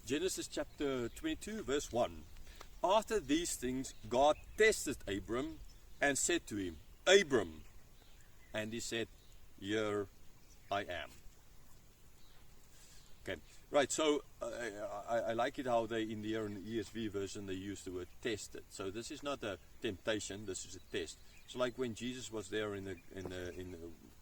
Genesis chapter 22 verse 1. After these things, God tested Abram and said to him, Abram. And he said, Here I am. Okay, right, so I like it how they, in the ESV version, they use the word tested. So this is not a temptation, this is a test. So like when Jesus was there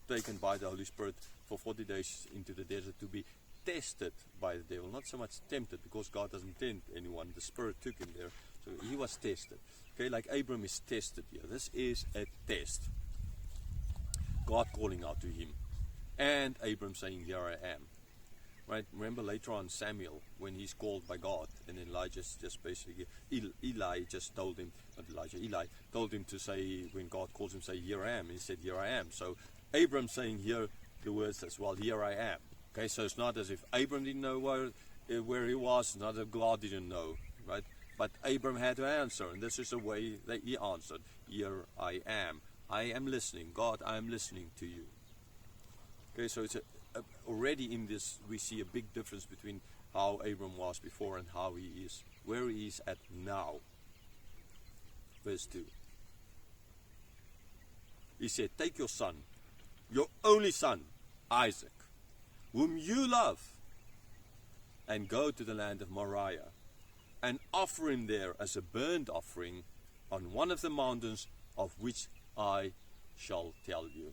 taken by the Holy Spirit for 40 days into the desert to be tested by the devil, not so much tempted, because God doesn't tempt anyone. The Spirit took him there, so he was tested. Okay, like Abram is tested here. This is a test. God calling out to him, and Abram saying, Here I am. Right? Remember later on Samuel, when he's called by God, and Elijah just basically, Eli told him to say, when God calls him, say, Here I am. And he said, Here I am. So Abram saying here the words as well, Here I am. Okay, so it's not as if Abram didn't know where he was, not as if God didn't know, right? But Abram had to answer, and this is the way that he answered. Here I am. I am listening. God, I am listening to you. Okay, so it's already in this we see a big difference between how Abram was before and how he is, where he is at now. Verse 2. He said, Take your son, your only son, Isaac, whom you love, and go to the land of Moriah, and offer him there as a burnt offering on one of the mountains of which I shall tell you.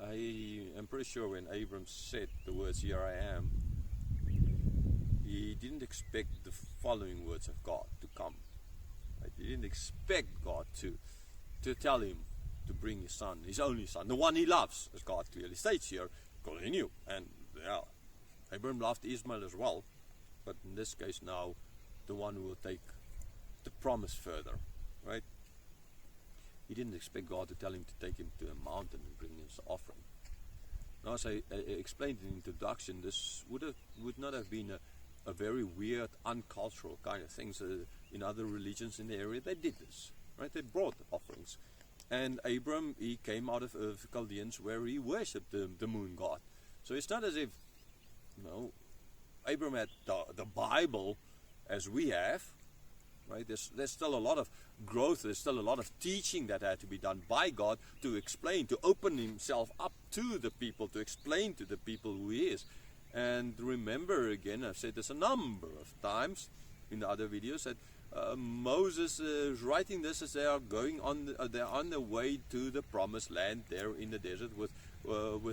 I am pretty sure when Abram said the words, Here I am, he didn't expect the following words of God to come. Right? He didn't expect God to tell him to bring his son, his only son, the one he loves, as God clearly states here, because he knew. And yeah, Abram loved Ishmael as well, but in this case now, the one who will take the promise further, right? He didn't expect God to tell him to take him to a mountain and bring his offering. Now, as I explained in the introduction, this would not have been a very weird, uncultural kind of thing. So in other religions in the area, they did this, right? They brought offerings. And Abram, he came out of Chaldeans where he worshipped the moon god. So it's not as if, Abram had the Bible as we have, right? There's still a lot of growth, there's still a lot of teaching that had to be done by God to explain, to open himself up to the people, to explain to the people who he is. And remember again, I've said this a number of times in the other videos, that Moses is writing this as they are they're on the way to the promised land there in the desert with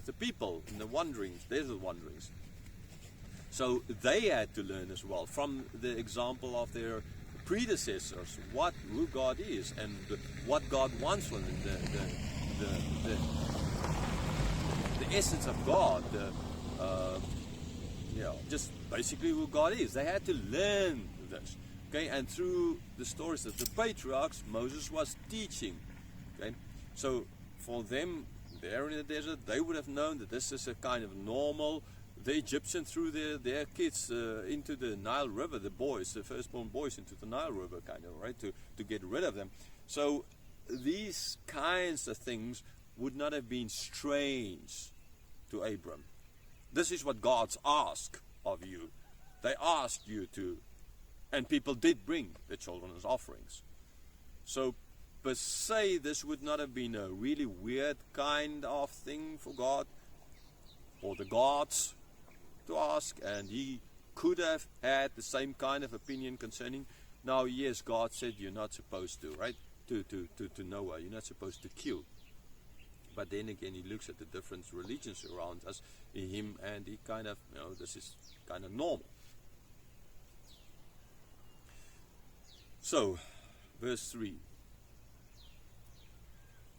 the people in the desert wanderings. So they had to learn as well from the example of their predecessors who God is and what God wants from them, the essence of God, just basically who God is. They had to learn this. Okay, and through the stories of the patriarchs, Moses was teaching. Okay, so for them there in the desert, they would have known that this is a kind of normal. The Egyptians threw their kids into the Nile River, the firstborn boys into the Nile River, kind of, right, to get rid of them. So these kinds of things would not have been strange to Abram. This is what God's ask of you. They asked you to. And people did bring the children as offerings. So, per se, this would not have been a really weird kind of thing for God or the gods to ask. And he could have had the same kind of opinion concerning. Now, yes, God said you're not supposed to, right? To Noah, you're not supposed to kill. But then again, he looks at the different religions around us, in him, and he kind of, this is kind of normal. So, verse 3.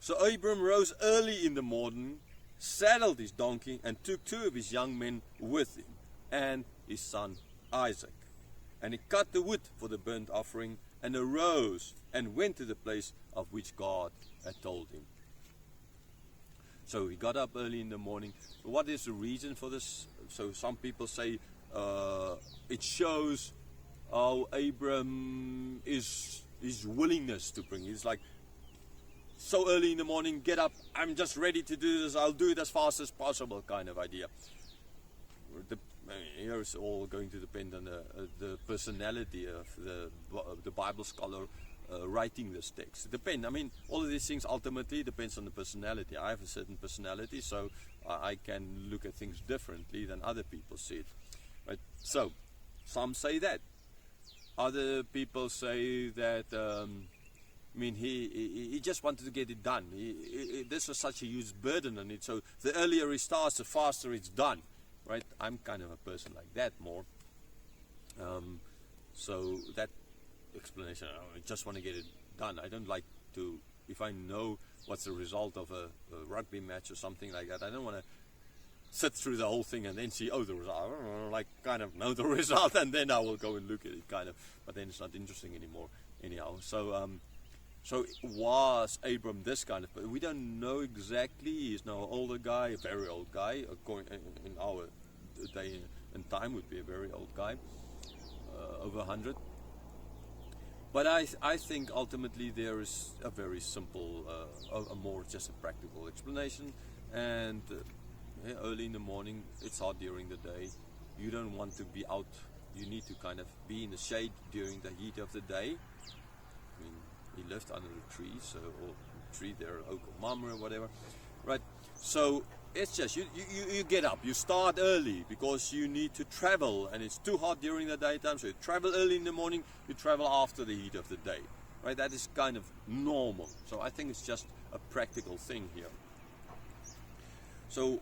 So Abram rose early in the morning, saddled his donkey, and took 2 of his young men with him, and his son Isaac. And he cut the wood for the burnt offering, and arose, and went to the place of which God had told him. So he got up early in the morning. What is the reason for this? So some people say it shows how Abram his willingness to bring. It's like, so early in the morning, get up, I'm just ready to do this, I'll do it as fast as possible kind of idea. here is all going to depend on the personality of the Bible scholar writing this text. It depends. I mean, all of these things ultimately depends on the personality. I have a certain personality, so I can look at things differently than other people see it. Right? So, some say that. Other people say that, I mean, he just wanted to get it done. This was such a huge burden on it, so the earlier he starts, the faster it's done. Right? I'm kind of a person like that more. So that explanation, I just want to get it done. I don't like to, if I know what's the result of a rugby match or something like that, I don't want to sit through the whole thing and then see, oh, the result. I don't know, like, kind of know the result, and then I will go and look at it, kind of. But then it's not interesting anymore, anyhow. So, so was Abram this kind of, but we don't know exactly. He's now an older guy, a very old guy. In our day and time, would be a very old guy, over 100. But I think ultimately there is a very simple, a more just a practical explanation. And early in the morning, it's hot during the day. You don't want to be out. You need to kind of be in the shade during the heat of the day. I mean, he lived under a tree, so, or tree there, oak or mum or whatever, right? So it's just you get up, you start early because you need to travel, and it's too hot during the daytime, so you travel early in the morning, you travel after the heat of the day, right? That is kind of normal. So I think it's just a practical thing here. So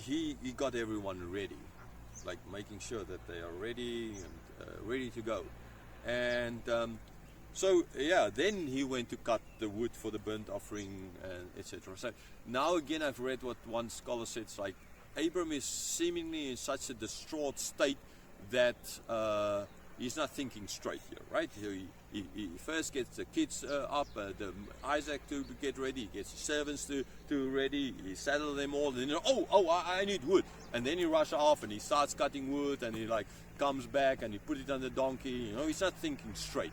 he got everyone ready, like making sure that they are ready and ready to go. And so yeah, then he went to cut the wood for the burnt offering, and etc. So now again, I've read what one scholar said. It's like Abram is seemingly in such a distraught state that he's not thinking straight here, right? He first gets the kids up, the Isaac to get ready. He gets the servants to ready. He saddles them all. And then I need wood. And then he rushes off and he starts cutting wood, and he like comes back and he put it on the donkey. You know, he's not thinking straight.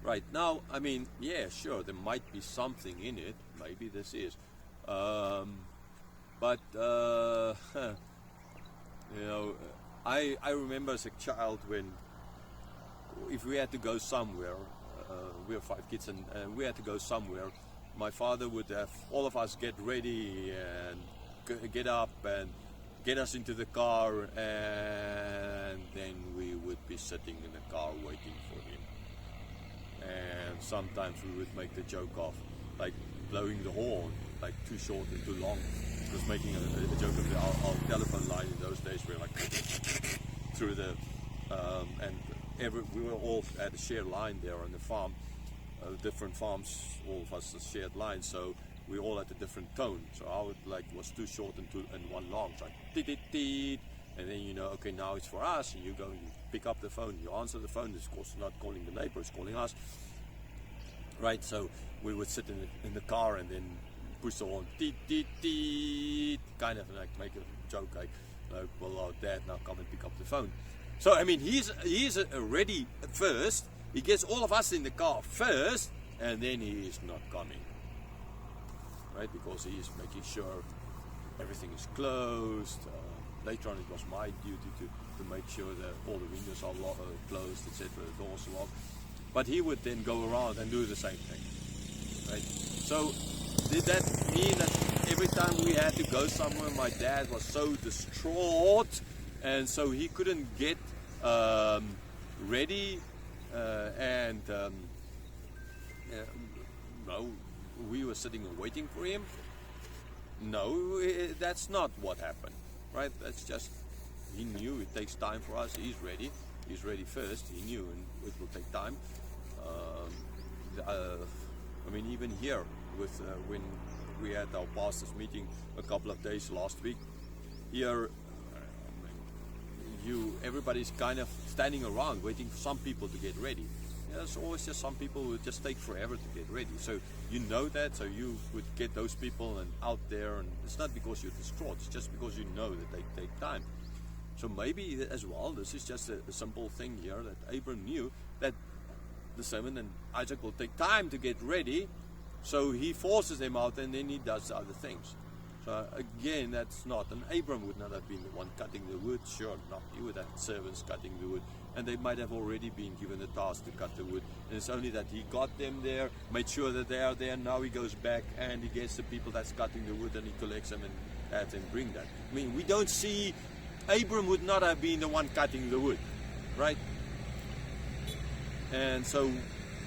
Right, now, I mean, yeah, sure, there might be something in it. Maybe this is. But, you know, I remember as a child when, if we had to go somewhere, we have 5 kids, and we had to go somewhere, my father would have all of us get ready and get up and get us into the car, and then we would be sitting in the car waiting for him. And sometimes we would make the joke of like blowing the horn, like too short and too long. It was making a joke of our telephone line in those days. We were like through the we were all at a shared line there on the farm, different farms, all of us a shared line. So we all had a different tone. So our was too short and one long. So like teet. And then you know, okay, now it's for us, and you go and you pick up the phone, you answer the phone. It's of course not calling the neighbor, it's calling us. Right, so we would sit in the car and then push the horn, teet, kind of like make a joke like well, our dad now come and pick up the phone. So I mean, he's ready first. He gets all of us in the car first, and then he is not coming. Right, because he is making sure everything is closed. Later on, it was my duty to make sure that all the windows are closed, etc., the doors locked. But he would then go around and do the same thing, right? So did that mean that every time we had to go somewhere, my dad was so distraught, and so he couldn't get ready, no, we were sitting and waiting for him? No, that's not what happened. Right, that's just, he knew it takes time for us. He's ready first. He knew, and it will take time. I mean, even here with when we had our pastors meeting a couple of days last week, here everybody's kind of standing around waiting for some people to get ready. There's always just some people who just take forever to get ready. So you know that, so you would get those people and out there, and it's not because you're distraught, it's just because you know that they take time. So maybe as well, this is just a simple thing here, that Abram knew that the servant and Isaac will take time to get ready, so he forces them out and then he does other things. Again, that's not. And Abram would not have been the one cutting the wood. Sure, not. He would have servants cutting the wood. And they might have already been given the task to cut the wood. And it's only that he got them there, made sure that they are there. Now he goes back and he gets the people that's cutting the wood and he collects them and adds and bring that. I mean, we don't see, Abram would not have been the one cutting the wood, right? And so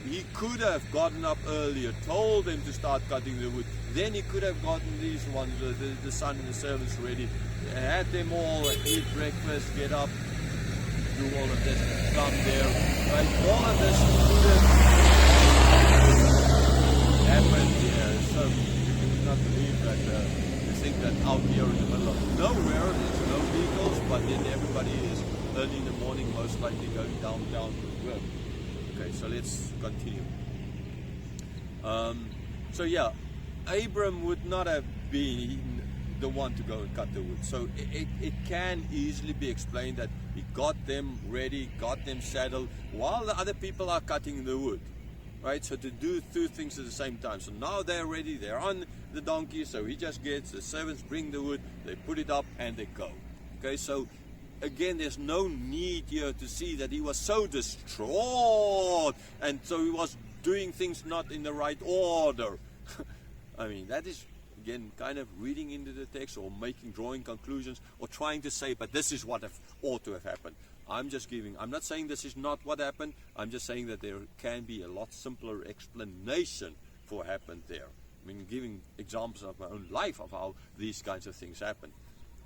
he could have gotten up earlier, told them to start cutting the wood. Then he could have gotten these ones, the son and the servants ready, had them all eat breakfast, get up, do all of this, come there. Right? All of this could have happened here. So you cannot believe that you think that out here in the middle of nowhere, there's no vehicles, but then everybody is early in the morning, most likely going downtown to work. Okay, so let's continue. So yeah, Abram would not have been the one to go and cut the wood. So it can easily be explained that he got them ready, got them saddled, while the other people are cutting the wood. Right, so to do two things at the same time. So now they're ready, they're on the donkey, so he just gets, the servants bring the wood, they put it up and they go. Okay, so again, there's no need here to see that he was so distraught and so he was doing things not in the right order. I mean, that is, again, kind of reading into the text or drawing conclusions or trying to say, but this is what ought to have happened. I'm not saying this is not what happened. I'm just saying that there can be a lot simpler explanation for what happened there. I mean, giving examples of my own life of how these kinds of things happen.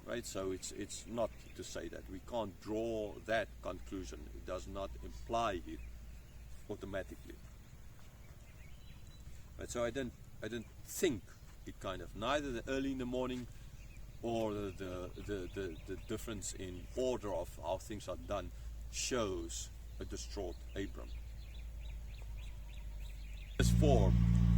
Right, so it's not to say that we can't draw that conclusion. It does not imply it automatically. Right, so I don't think it kind of, neither the early in the morning or the difference in order of how things are done shows a distraught Abram. Verse 4.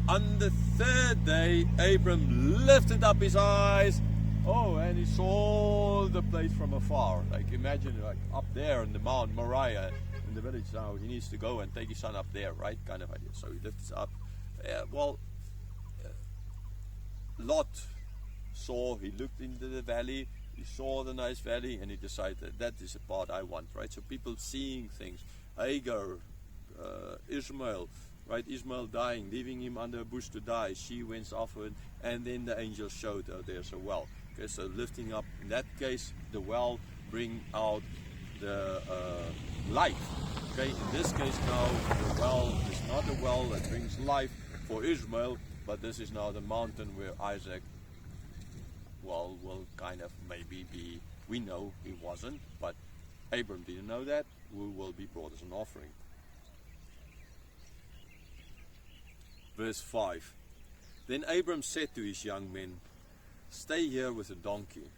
On the third day, Abram lifted up his eyes. Oh, and he saw the place from afar. Like, imagine, like, up there in the Mount Moriah, in the village now, he needs to go and take his son up there, right? Kind of idea. So he lifts up. Lot saw, he looked into the valley, he saw the nice valley, and he decided that is the part I want, right? So people seeing things. Hagar, Ishmael, right? Ishmael dying, leaving him under a bush to die. She went after it, and then the angel showed her there's a well. Okay, so lifting up, in that case, the well bring out the life. Okay, in this case now, the well is not a well that brings life for Ishmael, but this is now the mountain where Isaac, will kind of maybe be, we know he wasn't, but Abram didn't know that, who will be brought as an offering. Verse 5. Then Abram said to his young men, "Stay here with the donkey.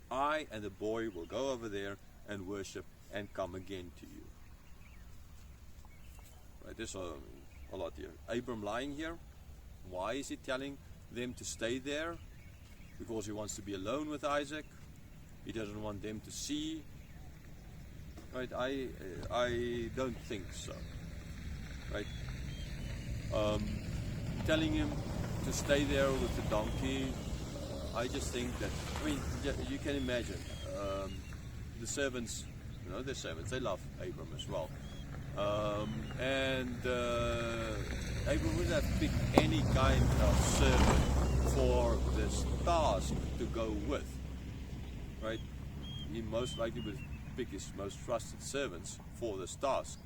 I and the boy will go over there and worship and come again to you." Right, there's a lot here. Abram lying here. Why is he telling them to stay there? Because he wants to be alone with Isaac. He doesn't want them to see. Right? I don't think so. Right? Telling him to stay there with the donkey. I just think that, I mean, you can imagine the servants, they're servants, they love Abram as well. And Abram would have picked any kind of servant for this task to go with. Right? He most likely would pick his most trusted servants for this task.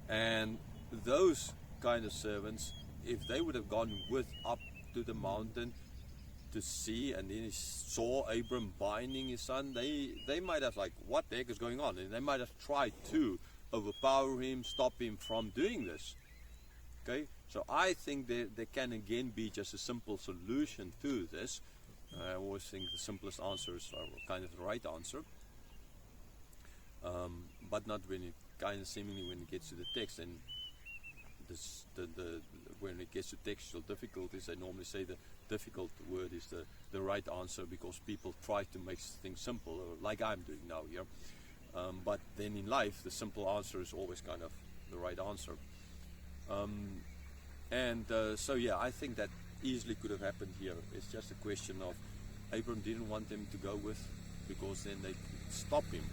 And those kind of servants, if they would have gone with up to the mountain to see, and then he saw Abram binding his son, they might have like, what the heck is going on? And they might have tried to overpower him, stop him from doing this. Okay, so I think there can again be just a simple solution to this. I always think the simplest answers are kind of the right answer, but not when it kind of seemingly when it gets to the text. And when it gets to textual difficulties, I normally say the difficult word is the right answer, because people try to make things simple, like I'm doing now here. But then in life, the simple answer is always kind of the right answer. So yeah, I think that easily could have happened here. It's just a question of Abram didn't want them to go with, because then they could stop him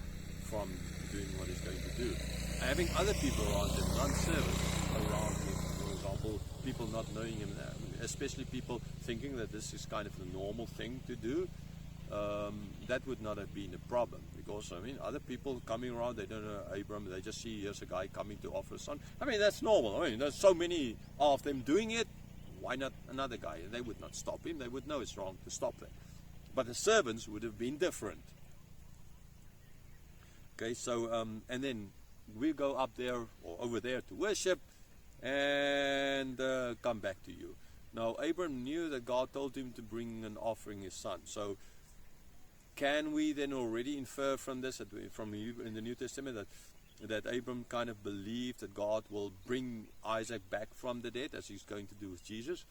from doing what he's going to do. Having other people around him, non-servants around him, for example, people not knowing him, especially people thinking that this is kind of the normal thing to do, that would not have been a problem, because other people coming around, they don't know Abram, they just see here's a guy coming to offer a son. That's normal. There's so many of them doing it. Why not another guy? They would not stop him. They would know it's wrong to stop them. But the servants would have been different. Okay, so and then we go up there or over there to worship and come back to you. Now Abram knew that God told him to bring an offering, his son. So can we then already infer from this, from in the New Testament, that Abram kind of believed that God will bring Isaac back from the dead, as he's going to do with Jesus?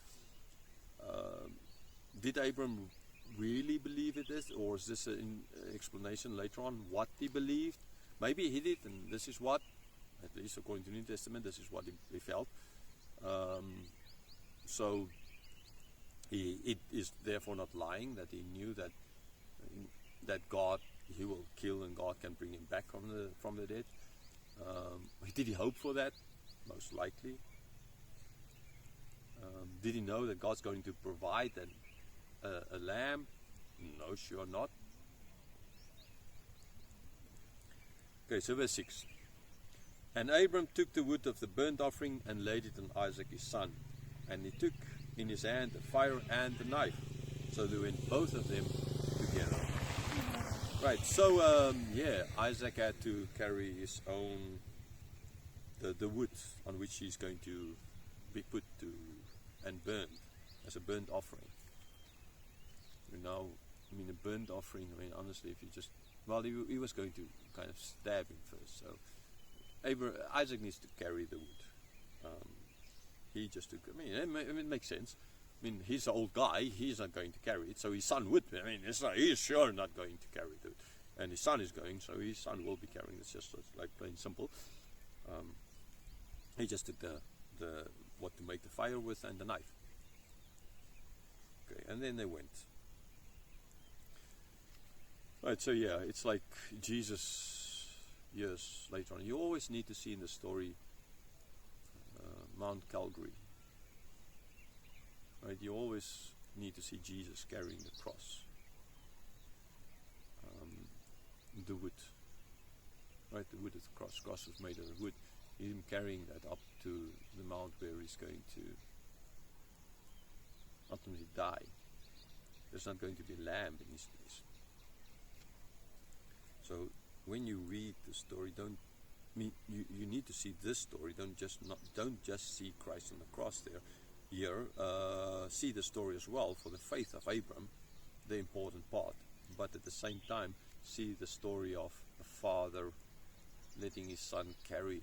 Did Abram really believe it is, or is this an explanation later on what he believed? Maybe he did, and this is what, at least according to the New Testament, this is what he felt. So it is therefore not lying that he knew that God, he will kill and God can bring him back from the dead. Did he hope for that? Most likely. Did he know that God's going to provide a lamb? No, sure not. Okay, so verse 6. And Abram took the wood of the burnt offering and laid it on Isaac his son. And he took in his hand the fire and the knife. So they went both of them together. Right, so Isaac had to carry his own, the wood on which he's going to be put to and burned as a burnt offering. A burnt offering, honestly, if you just, he was going to kind of stab him first. So Isaac needs to carry the wood. He just took, it makes sense. He's an old guy, he's not going to carry it, so his son would. He's sure not going to carry it. And his son is going, so his son will be carrying it, just like plain simple. He just took the what to make the fire with and the knife. Okay, and then they went. Right, so it's like Jesus years later on. You always need to see in the story Mount Calvary. Right, you always need to see Jesus carrying the cross, the wood. Right, the wood of the cross. Cross was made out of wood. Him carrying that up to the mount where he's going to ultimately die. There's not going to be a lamb in his place. So when you read the story, you need to see this story. Don't just see Christ on the cross there. Here, see the story as well for the faith of Abram, the important part. But at the same time, see the story of a father letting his son carry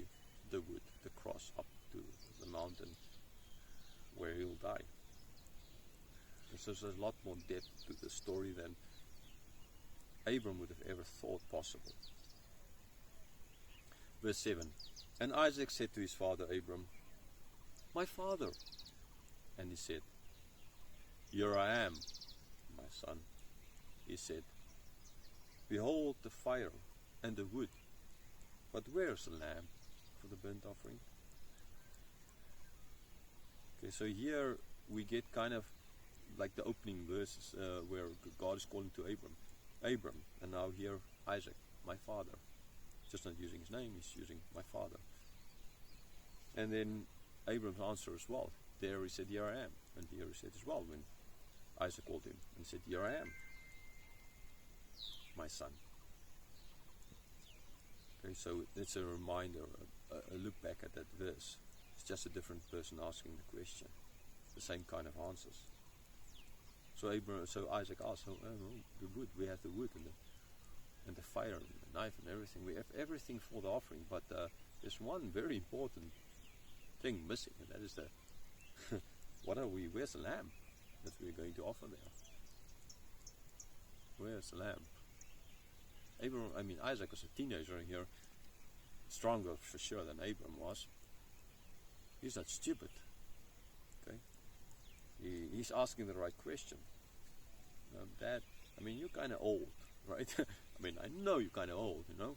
the wood, the cross, up to the mountain where he'll die. And so there's a lot more depth to the story than Abram would have ever thought possible. Verse 7. And Isaac said to his father Abram, "My father." And he said, "Here I am, my son." He said, "Behold the fire and the wood, but where's the lamb for the burnt offering?" Okay, so here we get kind of like the opening verses where God is calling to Abram, and now here Isaac, my father. Just not using his name, he's using my father. And then Abram's answer as well. There he said, "Here I am." And here he said as well, when Isaac called him and said, "Here I am, my son." Okay, so it's a reminder, a look back at that verse. It's just a different person asking the question, the same kind of answers. So Isaac asked, the wood, we have the wood and the fire and the knife and everything. We have everything for the offering, but there's one very important thing missing, and that is the where's the lamb that we're going to offer there? Where's the lamb? Isaac was a teenager here, stronger for sure than Abram was. He's not stupid. Okay? He's asking the right question. Dad, I mean, you're kind of old, right? I mean, I know you're kind of old, you know.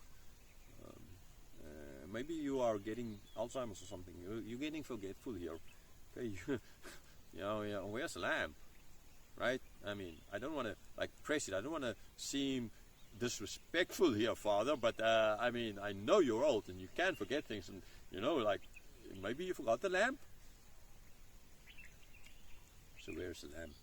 Maybe you are getting Alzheimer's or something. You're getting forgetful here. Okay, where's the lamp, right? I mean, I don't want to press it. I don't want to seem disrespectful here, Father. But I mean, I know you're old and you can forget things, and maybe you forgot the lamp. So where's the lamp?